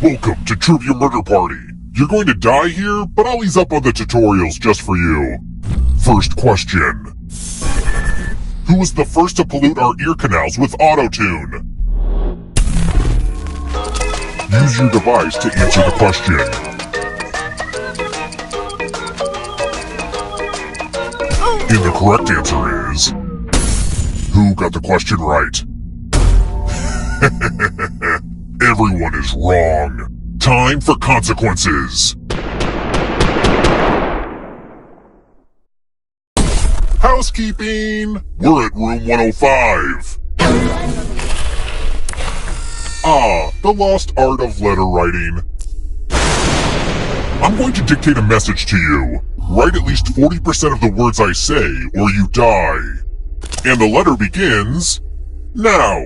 Welcome to Trivia Murder Party. You're going to die here, but I'll ease up on the tutorials just for you. First question. Who was the first to pollute our ear canals with auto-tune? Use your device to answer the question. And the correct answer is... Who got the question right? Everyone is wrong. Time for consequences. Housekeeping! We're at room 105. The lost art of letter writing. I'm going to dictate a message to you. Write at least 40% of the words I say, or you die. And the letter begins... now.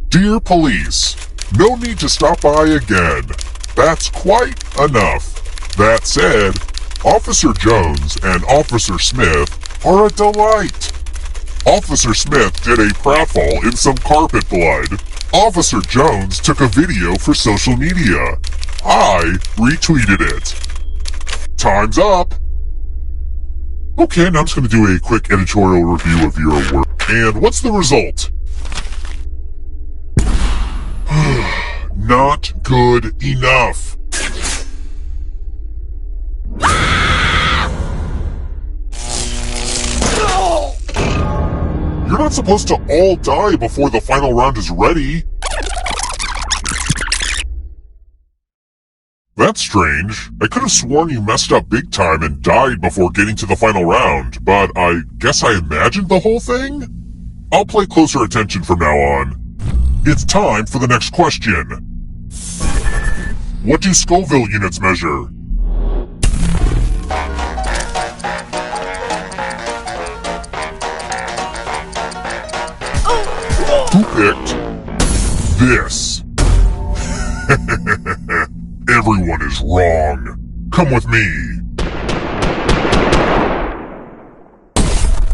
Dear police, no need to stop by again. That's quite enough. That said, Officer Jones and Officer Smith are a delight. Officer Smith did a pratfall in some carpet blood. Officer Jones took a video for social media. I retweeted it. Time's up. Okay, now I'm just going to do a quick editorial review of your work. And what's the result? Not good enough. You're not supposed to all die before the final round is ready. That's strange. I could have sworn you messed up big time and died before getting to the final round, but I guess I imagined the whole thing? I'll pay closer attention from now on. It's time for the next question. What do Scoville units measure? Who picked this? Everyone is wrong. Come with me.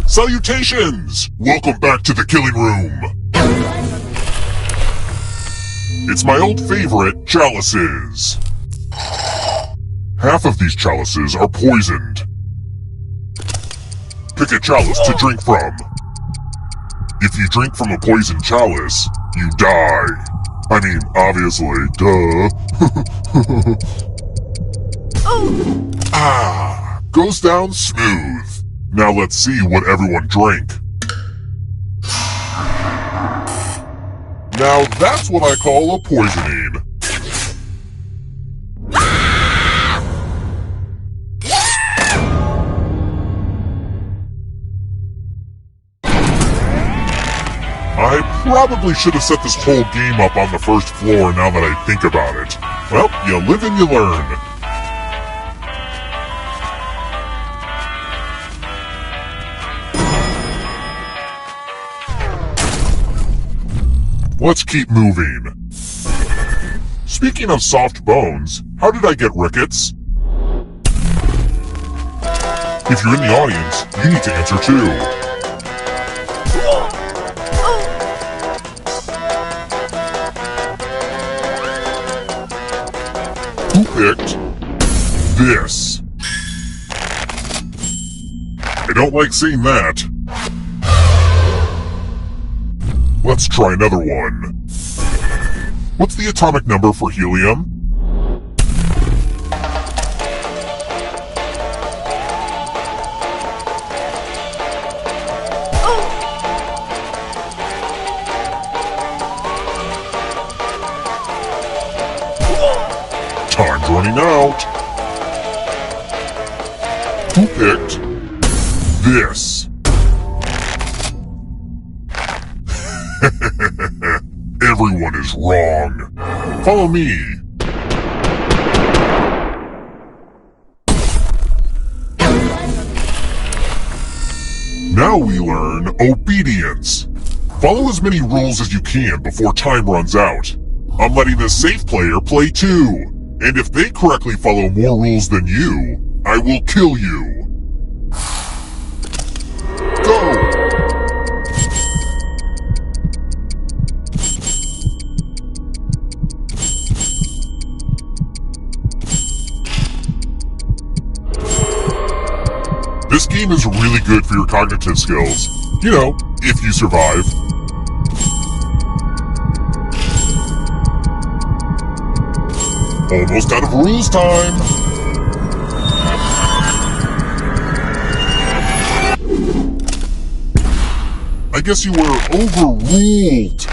Salutations! Welcome back to the killing room. It's my old favorite, chalices. Half of these chalices are poisoned. Pick a chalice to drink from. If you drink from a poisoned chalice, you die. I mean, obviously, duh. Goes down smooth. Now let's see what everyone drank. Now that's what I call a poisoning. I probably should have set this whole game up on the first floor now that I think about it. Well, you live and you learn. Let's keep moving. Speaking of soft bones, how did I get rickets? If you're in the audience, you need to answer too. Who picked this? I don't like seeing that. Let's try another one. What's the atomic number for helium? Time's running out. Who picked this? Everyone is wrong. Follow me. Now we learn obedience. Follow as many rules as you can before time runs out. I'm letting the safe player play too. And if they correctly follow more rules than you, I will kill you. Go! game is really good for your cognitive skills. You know, if you survive. Almost out of rules time! I guess you were overruled.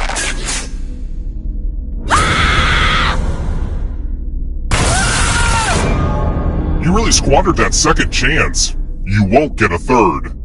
You really squandered that second chance. You won't get a third.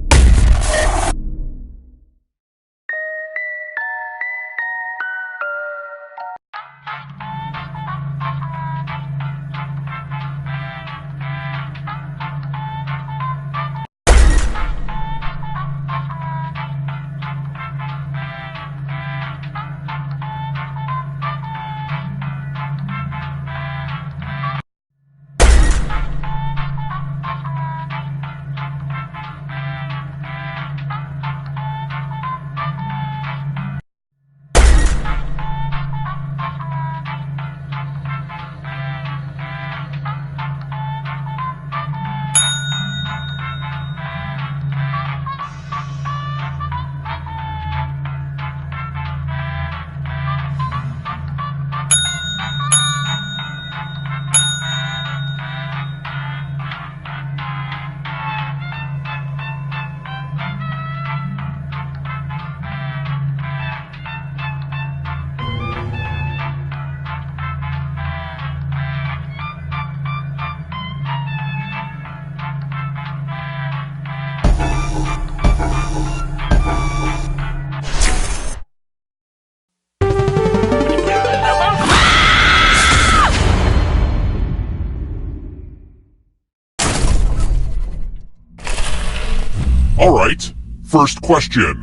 Alright, first question.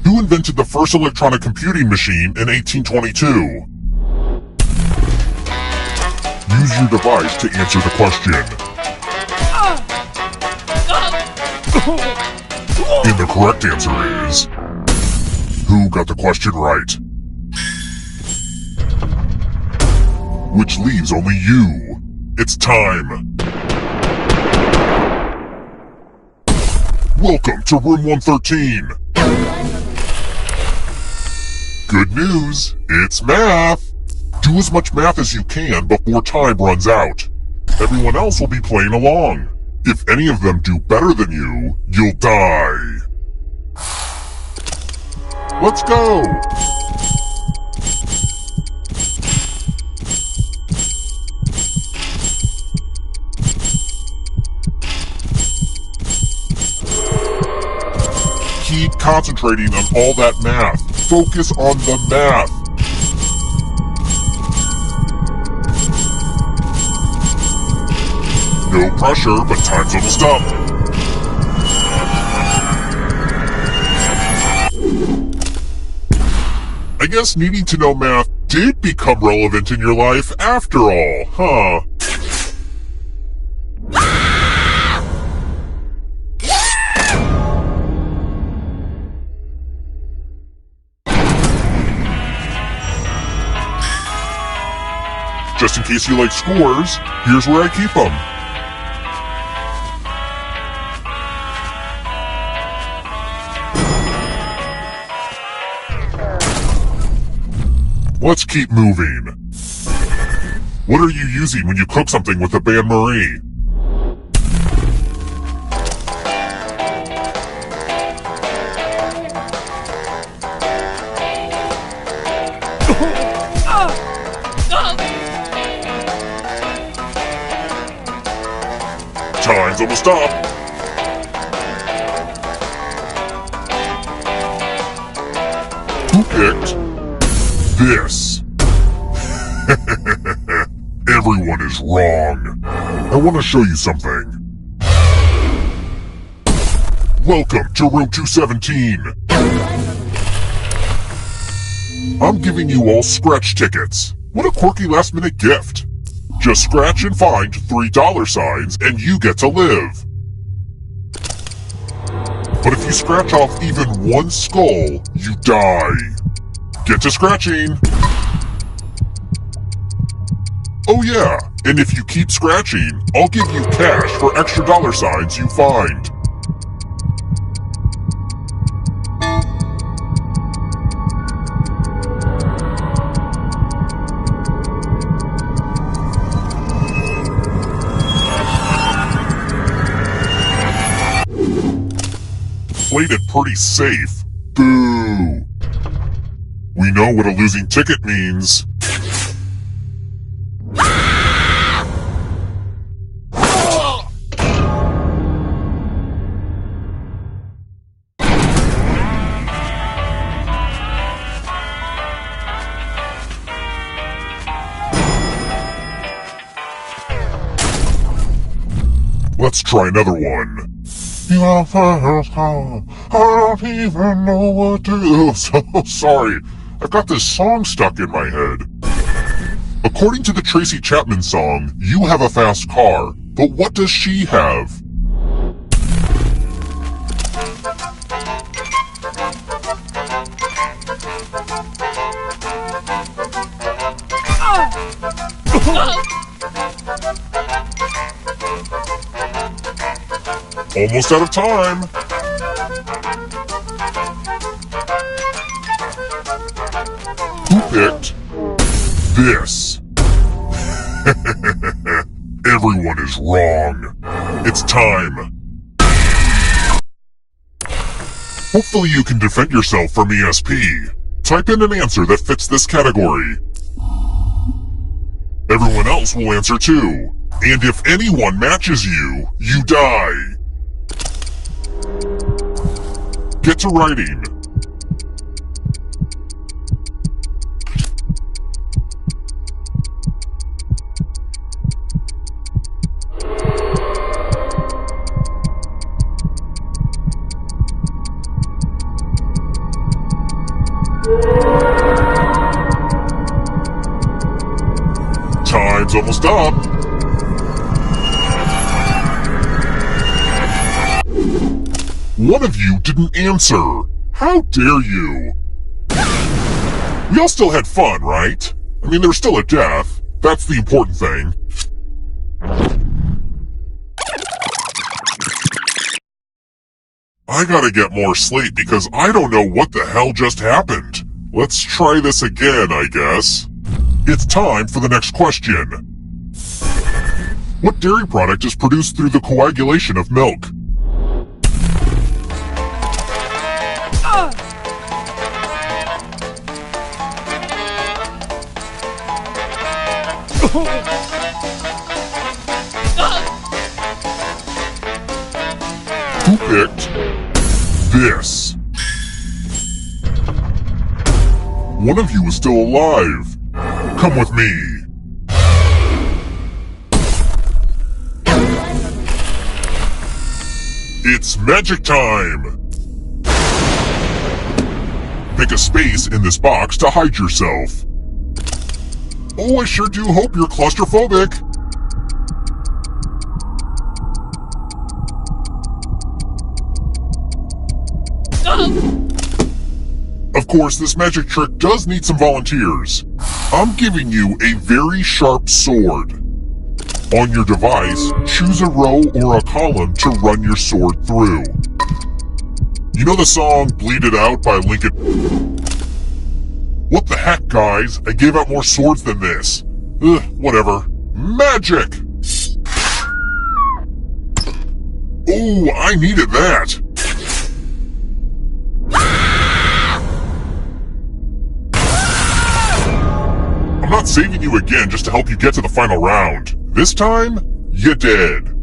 Who invented the first electronic computing machine in 1822? Use your device to answer the question. And the correct answer is... Who got the question right? Which leaves only you. It's time. Welcome to room 113. Good news, it's math. Do as much math as you can before time runs out. Everyone else will be playing along. If any of them do better than you, you'll die. Let's go! Keep concentrating on all that math. Focus on the math. No pressure, but time's almost up. I guess needing to know math did become relevant in your life after all, huh? Just in case you like scores, here's where I keep them. Let's keep moving. What are you using when you cook something with a bain-marie? Time's almost up. Who picked this? Everyone is wrong. I want to show you something. Welcome to room 217. I'm giving you all scratch tickets. What a quirky last-minute gift. Just scratch and find $3 signs and you get to live. But if you scratch off even one skull, you die. Get to scratching. Oh yeah, And if you keep scratching, I'll give you cash for extra dollar signs you find. Played it pretty safe. Boo! We know what a losing ticket means. Let's try another one. Your first call. I don't even know what to do. So sorry. I've got this song stuck in my head. According to the Tracy Chapman song, you have a fast car. But what does she have? Almost out of time. Who picked this? Everyone is wrong. It's time. Hopefully you can defend yourself from ESP. Type in an answer that fits this category. Everyone else will answer too. And if anyone matches you, you die. Get to writing. Time's almost up. One of you didn't answer. How dare you? We all still had fun, right? I mean, there was still a death. That's the important thing. I gotta get more sleep because I don't know what the hell just happened. Let's try this again, I guess. It's time for the next question. What dairy product is produced through the coagulation of milk? Who picked this? One of you is still alive. Come with me. It's magic time! Pick a space in this box to hide yourself. Oh, I sure do hope you're claustrophobic. Of course, this magic trick does need some volunteers. I'm giving you a very sharp sword. On your device, choose a row or a column to run your sword through. You know the song Bleed It Out by Linkin? What the heck, guys? I gave out more swords than this. Ugh, whatever. Magic! Oh, I needed that. I'm not saving you again just to help you get to the final round. This time, you did.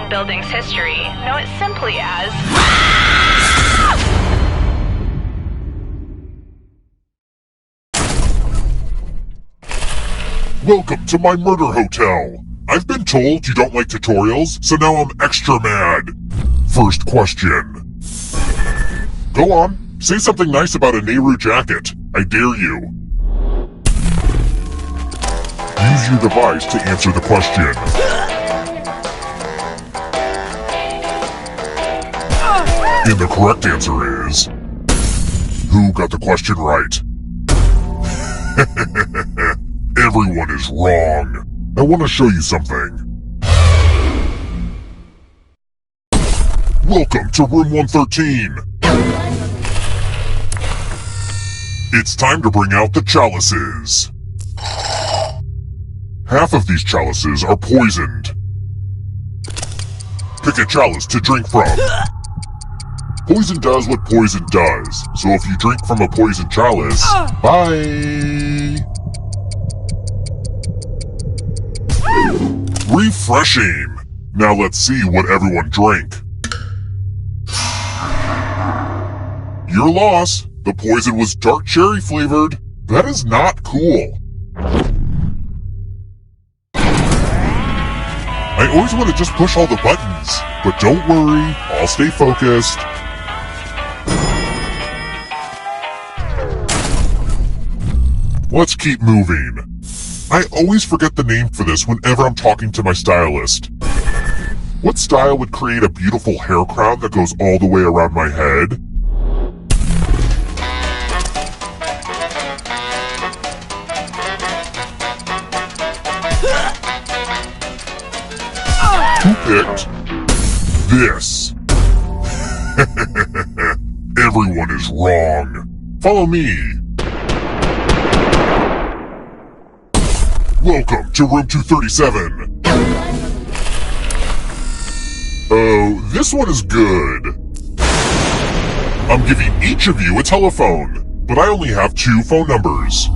apartment building's history, know it simply as... Welcome to my murder hotel. I've been told you don't like tutorials, so now I'm extra mad. First question. Go on, say something nice about a Nehru jacket. I dare you. Use your device to answer the question. And the correct answer is... Who got the question right? Everyone is wrong. I want to show you something. Welcome to room 113. It's time to bring out the chalices. Half of these chalices are poisoned. Pick a chalice to drink from. Poison does what poison does, so if you drink from a poisoned chalice, bye! Refreshing! Now let's see what everyone drank. Your loss. The poison was dark cherry flavored. That is not cool. I always want to just push all the buttons, but don't worry, I'll stay focused. Let's keep moving. I always forget the name for this whenever I'm talking to my stylist. What style would create a beautiful hair crown that goes all the way around my head? Who picked this? Everyone is wrong. Follow me. Welcome to room 237. Oh, this one is good. I'm giving each of you a telephone, but I only have 2 phone numbers.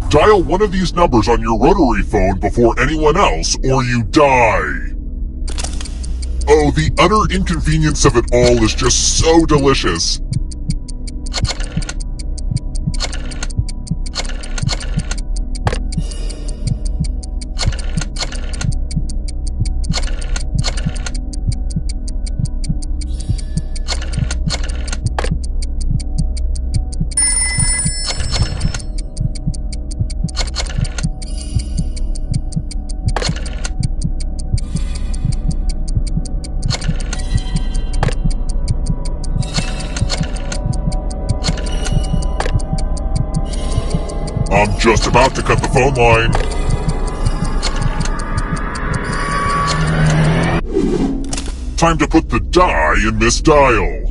Dial one of these numbers on your rotary phone before anyone else, or you die. Oh, the utter inconvenience of it all is just so delicious. I'm just about to cut the phone line. Time to put the die in Miss Dial.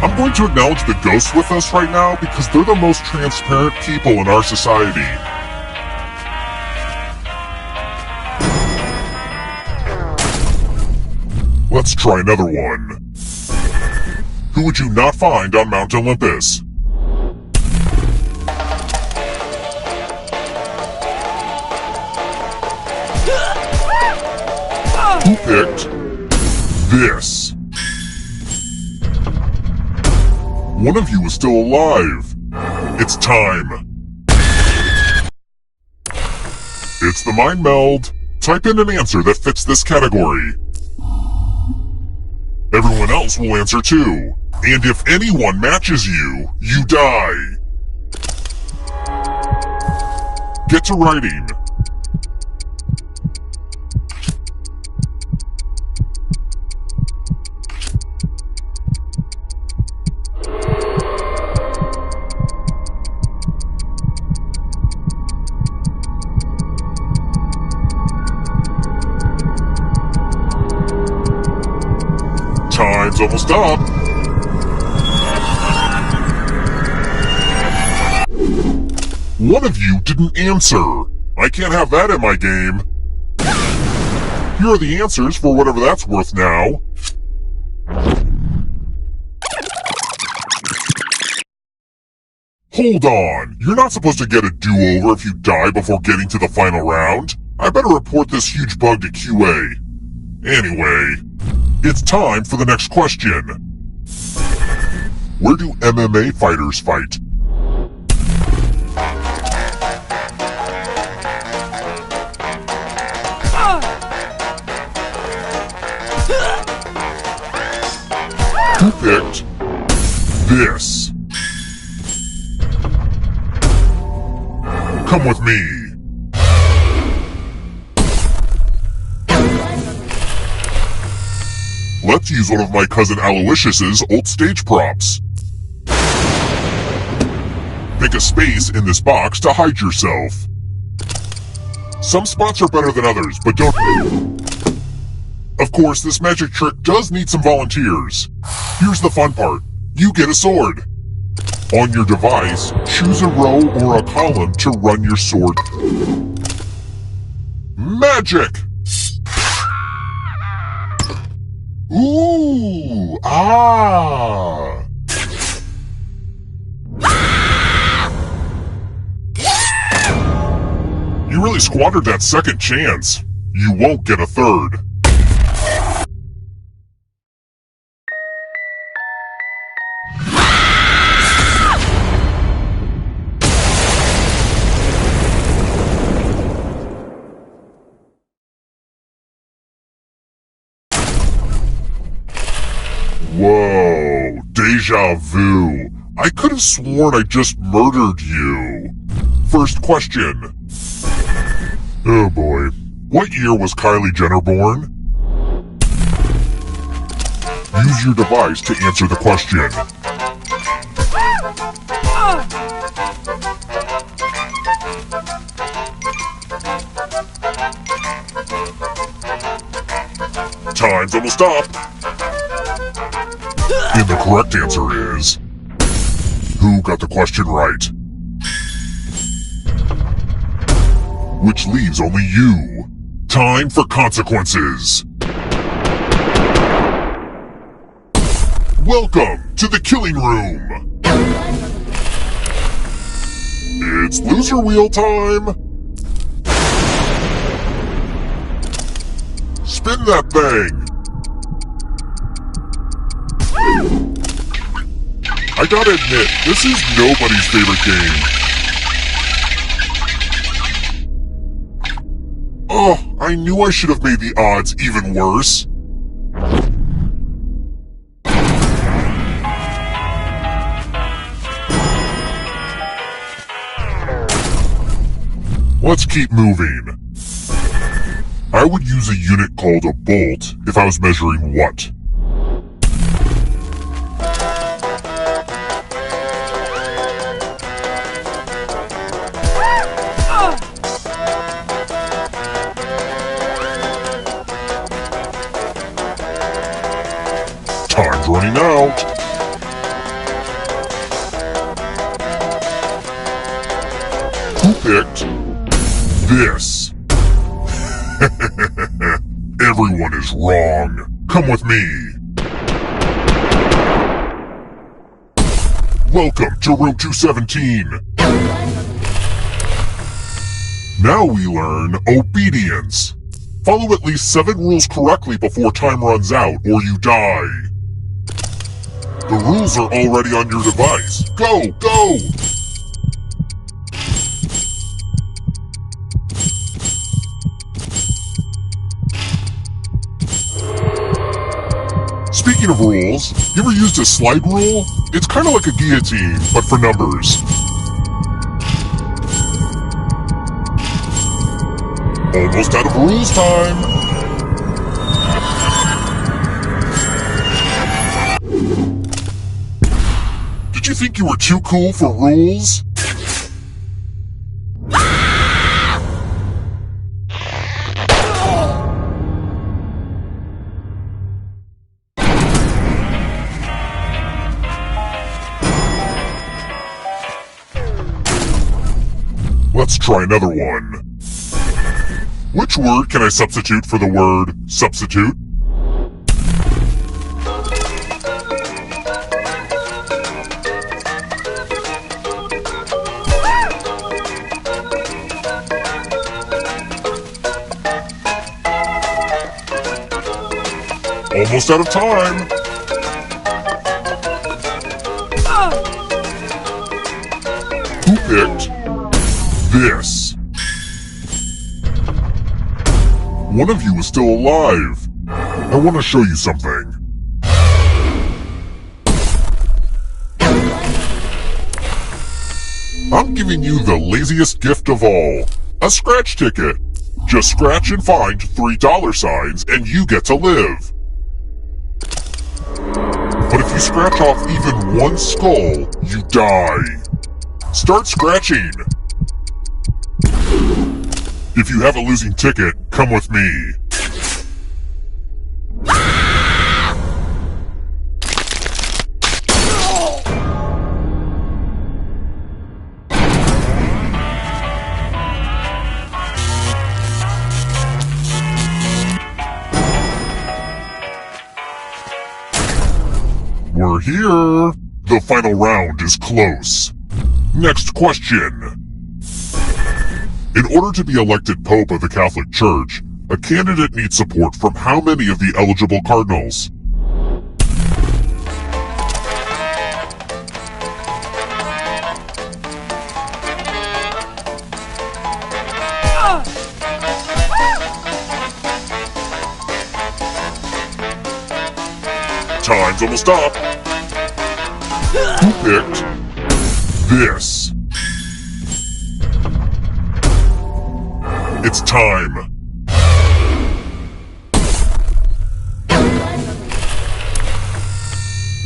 I'm going to acknowledge the ghosts with us right now because they're the most transparent people in our society. Let's try another one. Who would you not find on Mount Olympus? Who picked this? One of you is still alive. It's time. It's the mind meld. Type in an answer that fits this category. Everyone else will answer too. And if anyone matches you, you die. Get to writing. Time's almost up. One of you didn't answer. I can't have that in my game. Here are the answers for whatever that's worth now. Hold on, you're not supposed to get a do-over if you die before getting to the final round. I better report this huge bug to QA. Anyway, it's time for the next question. Where do MMA fighters fight? Who picked this? Come with me. Let's use one of my cousin Aloysius's old stage props. Pick a space in this box to hide yourself. Some spots are better than others, but don't... Of course, this magic trick does need some volunteers. Here's the fun part. You get a sword. On your device, choose a row or a column to run your sword. Magic! Ooh! Ah! You really squandered that second chance. You won't get a third. Whoa, deja vu. I could have sworn I just murdered you. First question. Oh boy. What year was Kylie Jenner born? Use your device to answer the question. Time's almost up. And the correct answer is... Who got the question right? Which leaves only you. Time for consequences. Welcome to the killing room. It's loser wheel time. Spin that thing. I gotta admit, this is nobody's favorite game. Oh, I knew I should have made the odds even worse. Let's keep moving. I would use a unit called a bolt if I was measuring what? Time's running out. Who picked this? Everyone is wrong. Come with me. Welcome to room 217. Now we learn obedience. Follow at least 7 rules correctly before time runs out, or you die. The rules are already on your device. Go, go! Speaking of rules, you ever used a slide rule? It's kind of like a guillotine, but for numbers. Almost out of rules time! Did you think you were too cool for rules? Let's try another one. Which word can I substitute for the word substitute? almost out of time. Who picked this? One of you is still alive. I want to show you something. I'm giving you the laziest gift of all. A scratch ticket. Just scratch and find $3 signs and you get to live. But if you scratch off even one skull, you die. Start scratching. If you have a losing ticket, come with me. We're here. The final round is close. Next question. In order to be elected Pope of the Catholic Church, a candidate needs support from how many of the eligible cardinals? Time's almost up. Who picked this? It's time.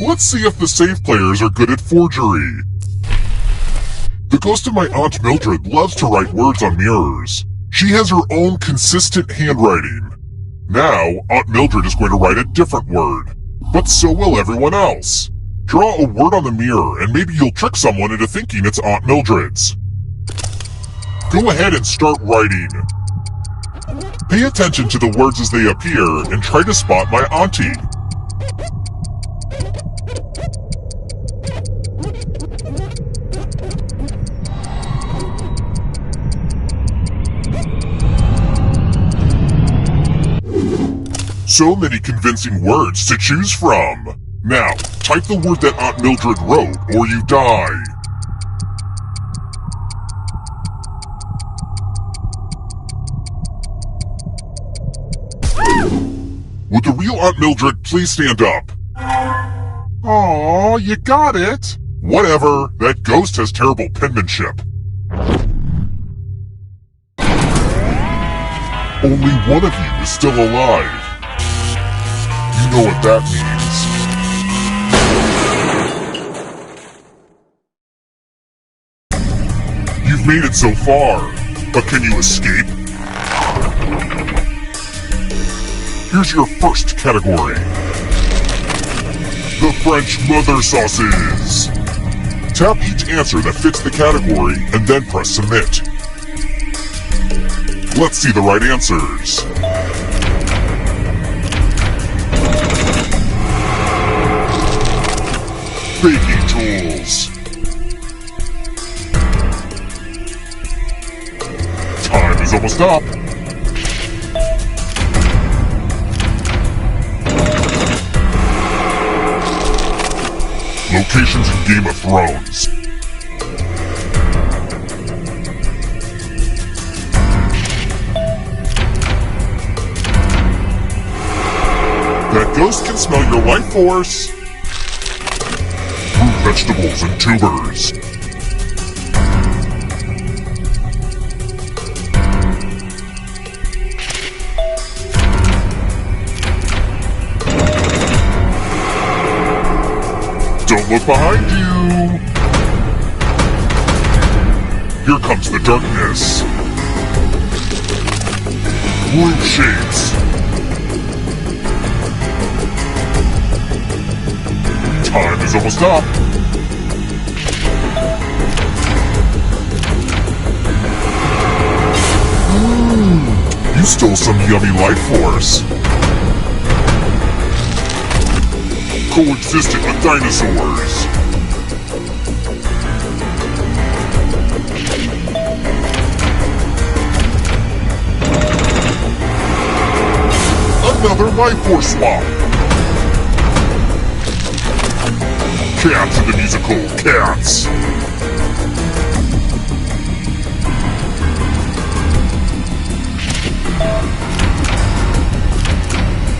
Let's see if the safe players are good at forgery. The ghost of my Aunt Mildred loves to write words on mirrors. She has her own consistent handwriting. Now, Aunt Mildred is going to write a different word. But so will everyone else. Draw a word on the mirror and maybe you'll trick someone into thinking it's Aunt Mildred's. Go ahead and start writing. Pay attention to the words as they appear and try to spot my auntie. So many convincing words to choose from. Now, type the word that Aunt Mildred wrote or you die. Would the real Aunt Mildred please stand up? Aw, you got it. Whatever, that ghost has terrible penmanship. Only one of you is still alive. You know what that means. You've made it so far, but can you escape? Here's your first category. The French mother sauces. Tap each answer that fits the category and then press submit. Let's see the right answers. Baking tools. Time is almost up. Locations in Game of Thrones. That ghost can smell your life force. Root vegetables and tubers. Don't look behind you! Here comes the darkness. Blue shades. Time is almost up. You stole some yummy life force. Coexisting with dinosaurs. Another life force swap. Cats in the musical Cats.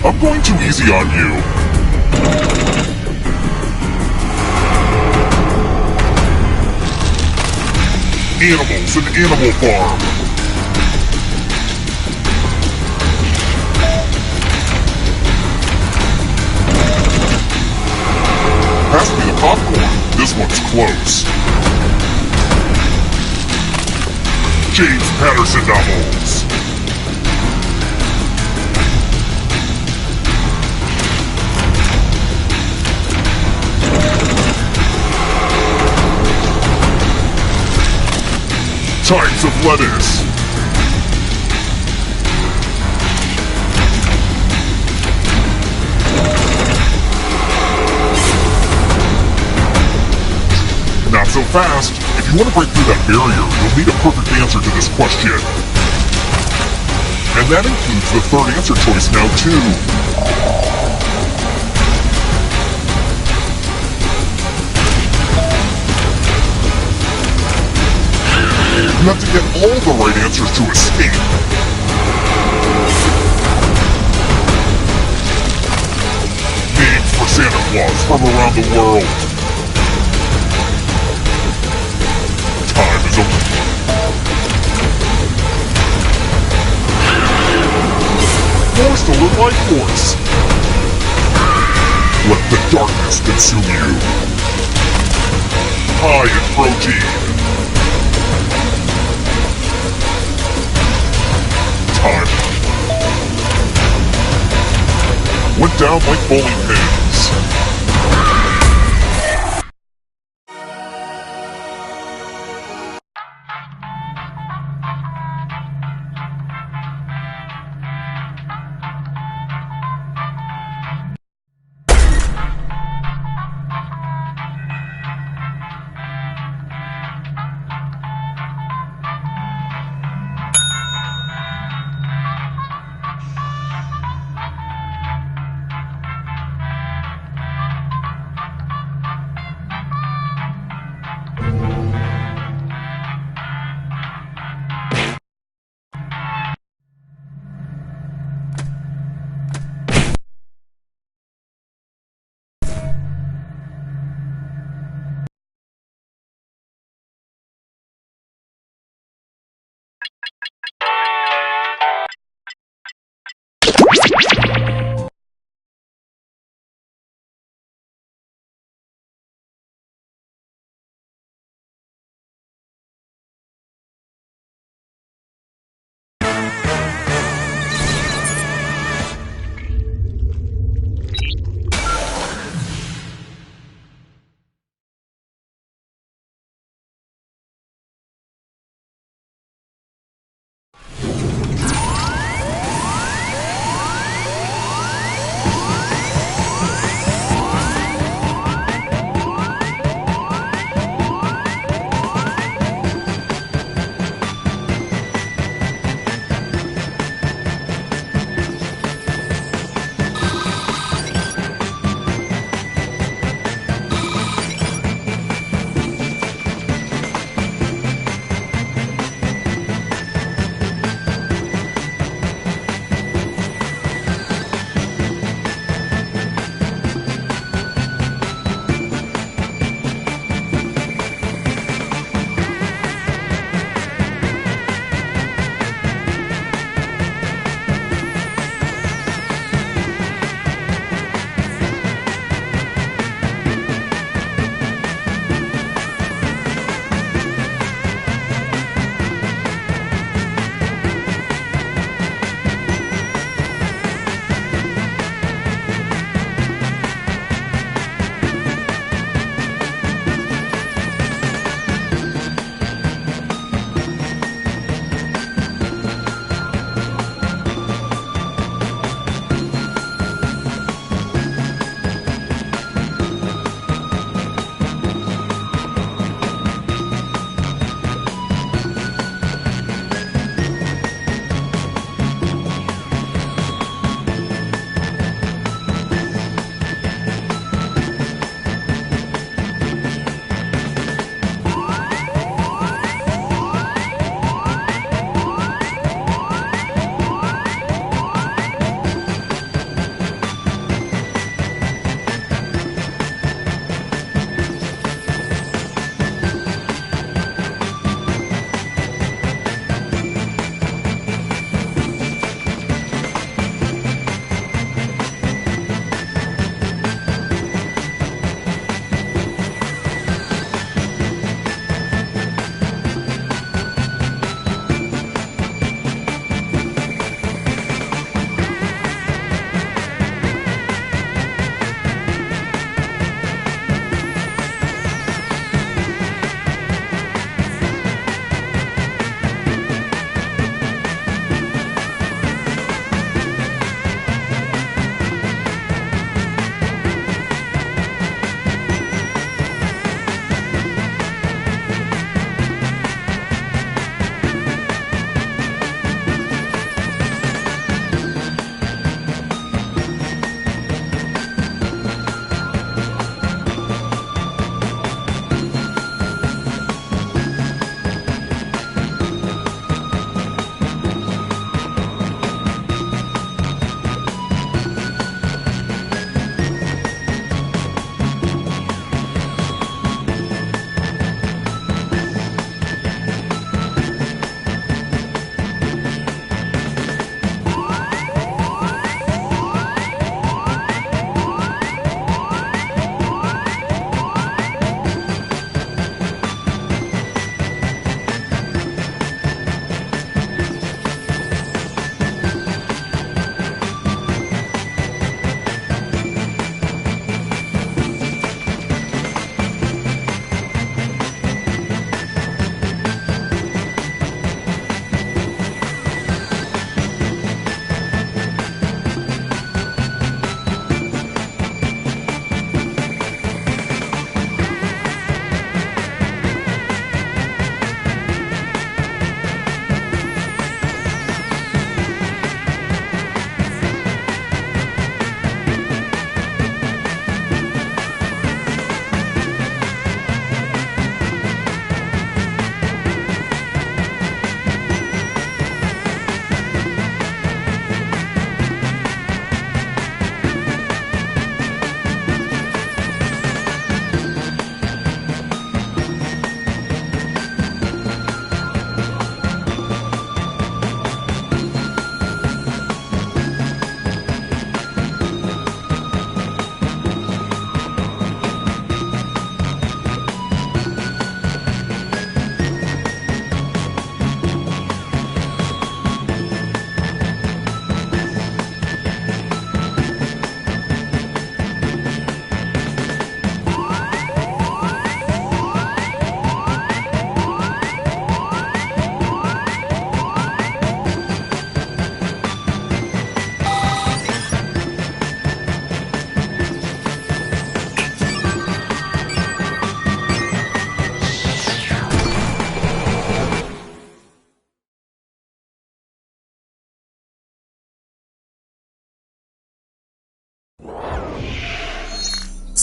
I'm going too easy on you. Animals in Animal Farm. Pass me the popcorn. This one's close. James Patterson novels. Types of lettuce. Not so fast. If you want to break through that barrier, you'll need a perfect answer to this question. And that includes the third answer choice now, too. You have to get all the right answers to escape. Names for Santa Claus from around the world. Time is over. Force to live like force. Let the darkness consume you. High in protein. Time. Went down like bowling pins.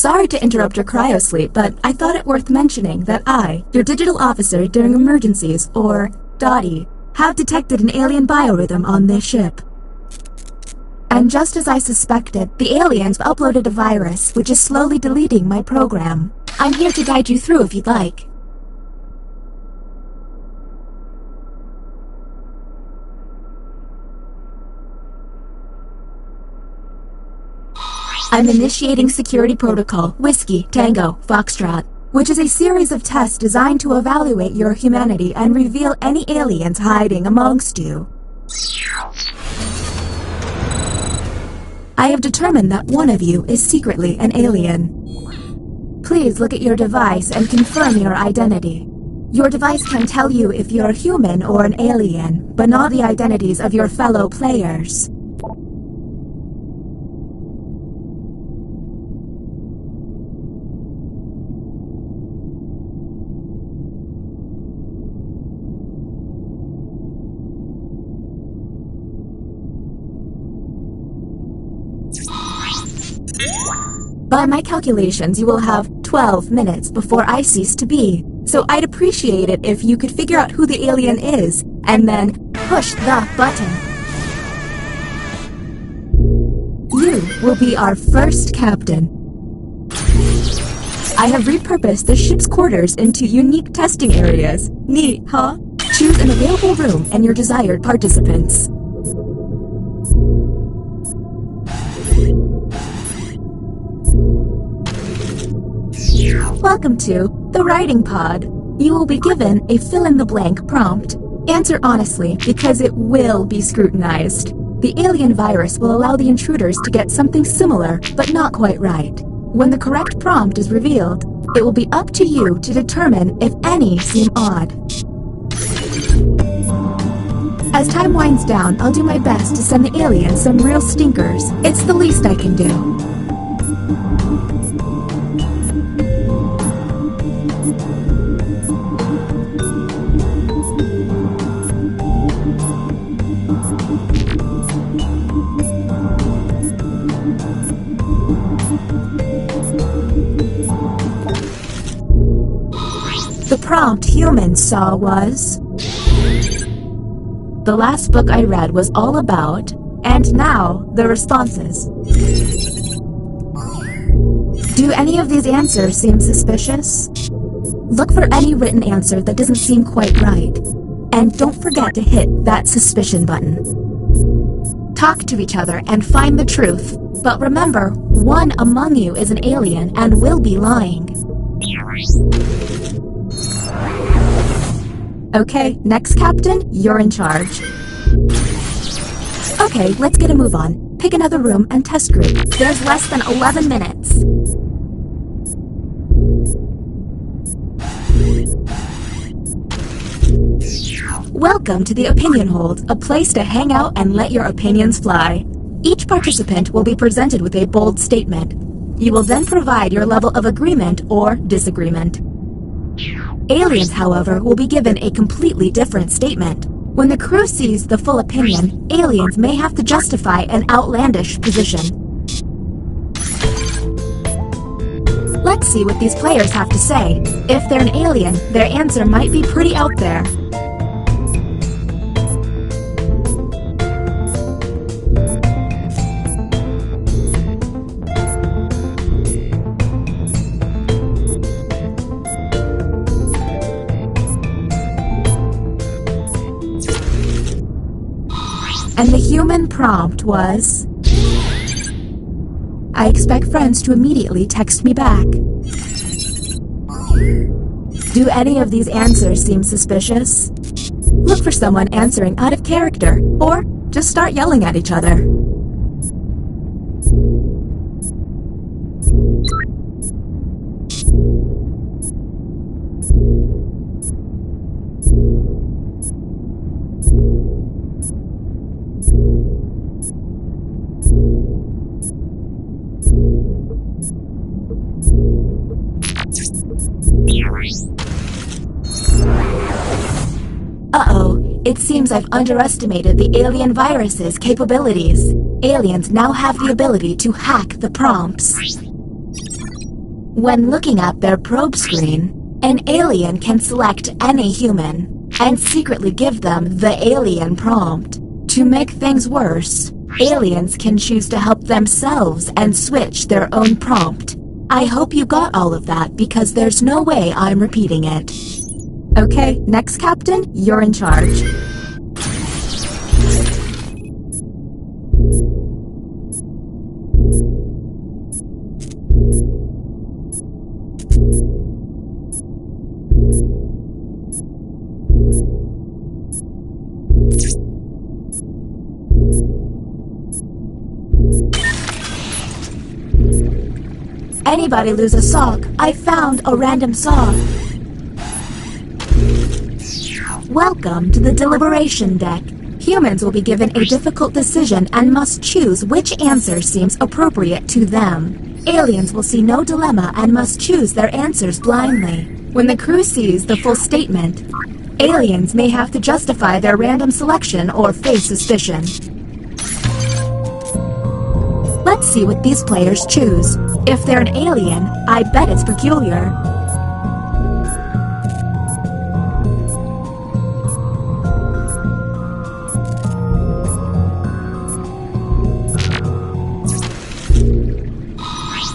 Sorry to interrupt your cryosleep, but I thought it worth mentioning that I, your digital officer during emergencies, or Dottie, have detected an alien biorhythm on this ship. And just as I suspected, the aliens uploaded a virus which is slowly deleting my program. I'm here to guide you through if you'd like. I'm initiating security protocol Whiskey Tango Foxtrot, which is a series of tests designed to evaluate your humanity and reveal any aliens hiding amongst you. I have determined that one of you is secretly an alien. Please look at your device and confirm your identity. Your device can tell you if you're human or an alien, but not the identities of your fellow players. By my calculations, you will have 12 minutes before I cease to be, so I'd appreciate it if you could figure out who the alien is, and then push the button. You will be our first captain. I have repurposed the ship's quarters into unique testing areas. Neat, huh? Choose an available room and your desired participants. Welcome to the Writing Pod. You will be given a fill-in-the-blank prompt. Answer honestly, because it will be scrutinized. The alien virus will allow the intruders to get something similar, but not quite right. When the correct prompt is revealed, it will be up to you to determine if any seem odd. As time winds down, I'll do my best to send the aliens some real stinkers. It's the least I can do. The prompt humans saw was... The last book I read was all about, and now the responses. Do any of these answers seem suspicious? Look for any written answer that doesn't seem quite right, and don't forget to hit that suspicion button. Talk to each other and find the truth, but remember, one among you is an alien and will be lying. Okay, next captain, you're in charge. Okay, let's get a move on. Pick another room and test group. There's less than 11 minutes. Welcome to the Opinion Hold, a place to hang out and let your opinions fly. Each participant will be presented with a bold statement. You will then provide your level of agreement or disagreement. Aliens, however, will be given a completely different statement. When the crew sees the full opinion, aliens may have to justify an outlandish position. Let's see what these players have to say. If they're an alien, their answer might be pretty out there. And the human prompt was... I expect friends to immediately text me back. Do any of these answers seem suspicious? Look for someone answering out of character, or just start yelling at each other. Uh-oh, it seems I've underestimated the alien virus's capabilities. Aliens now have the ability to hack the prompts. When looking at their probe screen, an alien can select any human and secretly give them the alien prompt. To make things worse, aliens can choose to help themselves and switch their own prompt. I hope you got all of that because there's no way I'm repeating it. Okay, next Captain, you're in charge. Anybody lose a sock? I found a random sock. Welcome to the deliberation deck. Humans will be given a difficult decision and must choose which answer seems appropriate to them. Aliens will see no dilemma and must choose their answers blindly. When the crew sees the full statement, aliens may have to justify their random selection or face suspicion. Let's see what these players choose. If they're an alien, I bet it's peculiar.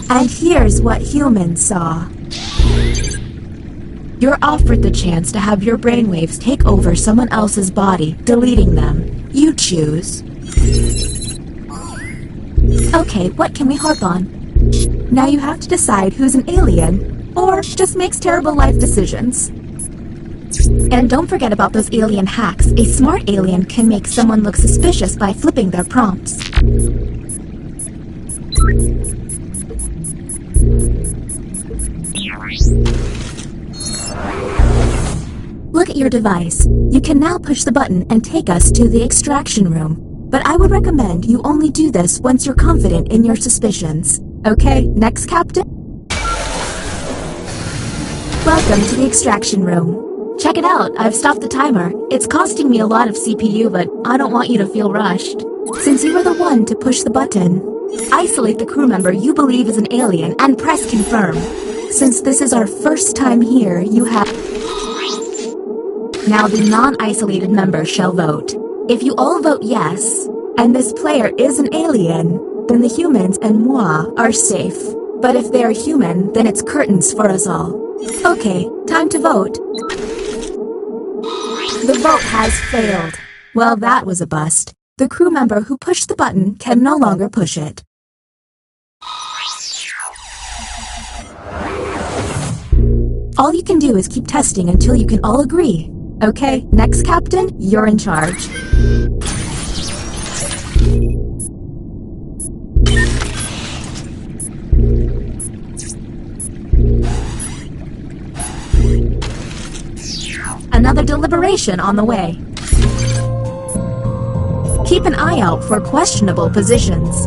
And here's what humans saw. You're offered the chance to have your brainwaves take over someone else's body, deleting them. You choose. Okay, what can we harp on? Now you have to decide who's an alien, or just makes terrible life decisions. And don't forget about those alien hacks. A smart alien can make someone look suspicious by flipping their prompts. Look at your device. You can now push the button and take us to the extraction room. But I would recommend you only do this once you're confident in your suspicions. Okay, next Captain? Welcome to the extraction room. Check it out, I've stopped the timer. It's costing me a lot of CPU, but I don't want you to feel rushed. Since you were the one to push the button, isolate the crew member you believe is an alien and press confirm. Since this is our first time here, you have... Now the non-isolated members shall vote. If you all vote yes, and this player is an alien, then the humans and moi are safe. But if they are human, then it's curtains for us all. Okay, time to vote. The vote has failed. Well, that was a bust. The crew member who pushed the button can no longer push it. All you can do is keep testing until you can all agree. Okay, next Captain, you're in charge. Another deliberation on the way. Keep an eye out for questionable positions.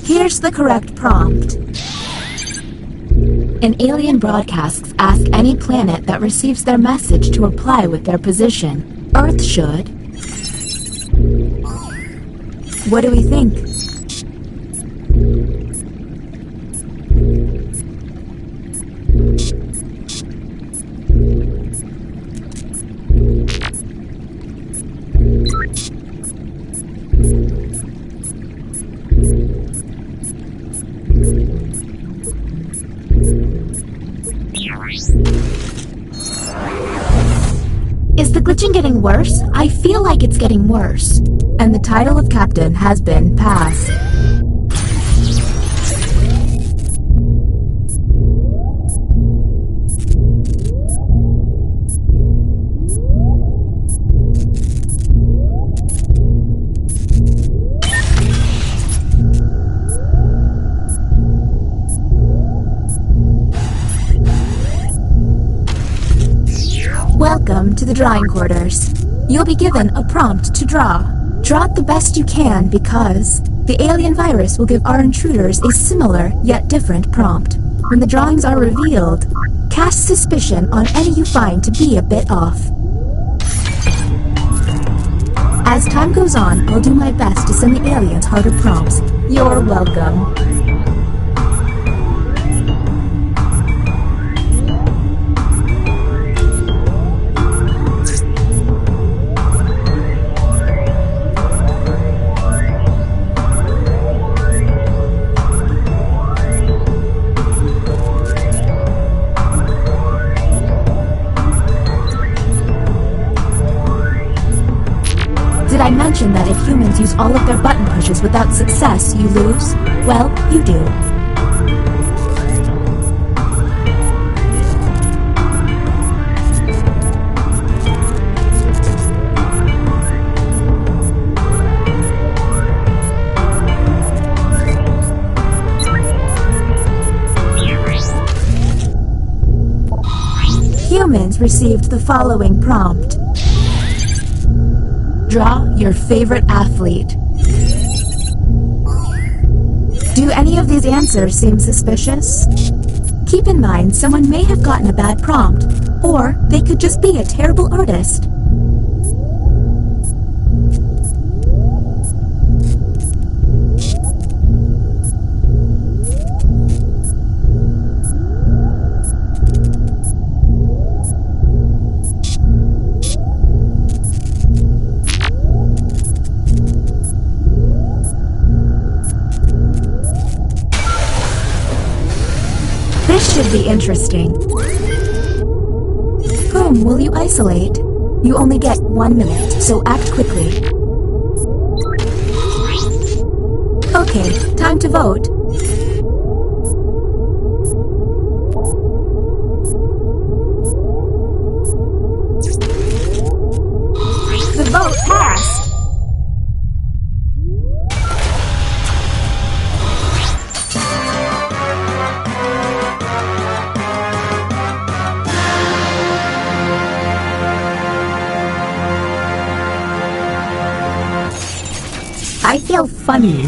Here's the correct prompt. An alien broadcasts ask any planet that receives their message to reply with their position. Earth should. What do we think? Is the glitching getting worse? I feel like it's getting worse. And the title of captain has been passed. Welcome to the drawing quarters. You'll be given a prompt to draw. Draw it the best you can because the alien virus will give our intruders a similar yet different prompt. When the drawings are revealed, cast suspicion on any you find to be a bit off. As time goes on, I'll do my best to send the aliens harder prompts. You're welcome. Did I mention that if humans use all of their button pushes without success, you lose? Well, you do. Humans received the following prompt. Draw your favorite athlete. Do any of these answers seem suspicious? Keep in mind, someone may have gotten a bad prompt, or they could just be a terrible artist. This should be interesting. Whom will you isolate? You only get 1 minute, so act quickly. Okay, time to vote. The vote passed! I feel funny.